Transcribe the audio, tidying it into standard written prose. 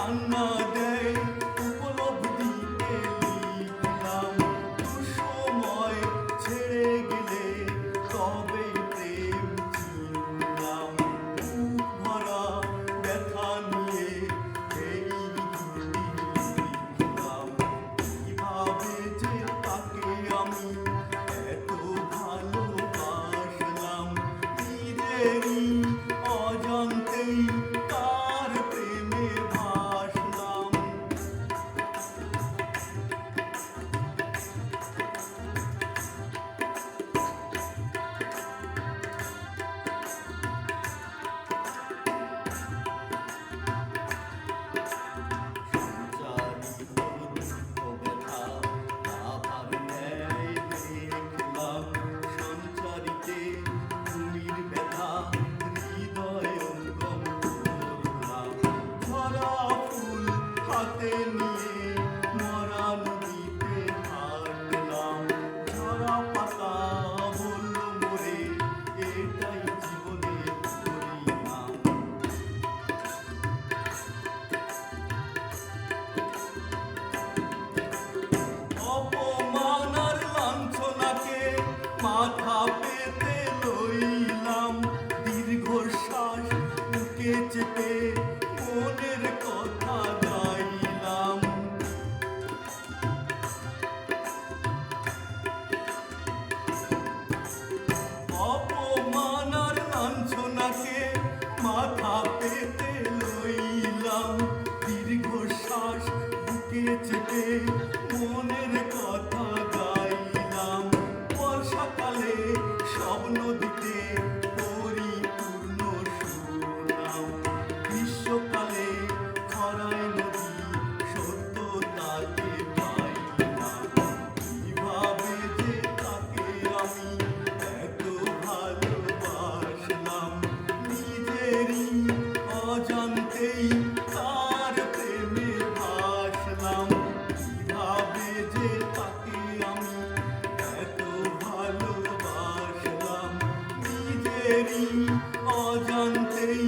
কান্না দেয় উপলব্ধিতে লিখলাম দুঃসময় ছেড়ে গেলে তবেই প্রেম চিনলাম বুক ভরা ব্যথা নিয়ে এই গীতি লিখলাম কিভাবে যে তাকে আমি এত ভালোবাসলাম নিজেরই অজান্তেই তার প্রেমে ভাসলাম। সঞ্চারিত দুঃখ ব্যথা আভার ন্যায় দেখলাম সঞ্চারিতে ভূমির ব্যথা হৃদয় অঙ্গম করলাম ঝরা ফুল হাতে নিয়ে মরা নদীতে হাঁটলাম ঝরা পাতা বলল মোরে এটাই জীবনের পরিণাম। অপমান আর লাঞ্ছনাকে মাথা পেতে লইলাম দীর্ঘশ্বাস বুকে চেপে মনের কথা গাইলাম। অপমান আর লাঞ্ছনাকে মাথা পেতে লইলাম দীর্ঘশ্বাস বুকে চেপে মনের কথা গাইলাম। বর্ষাকালে সব নদীতে পরিপূর্ণ শুনলাম গ্রীষ্মকালে খরায় নদী সত্য তাকে পাইলাম কিভাবে যে তাকে আমি এত ভালোবাসলাম নিজেরই অজান্তেই তার প্রেমে ভাসলাম কিভাবে যে তাকে আমি এত ভালোবাসলাম নিজেরই অজান্তেই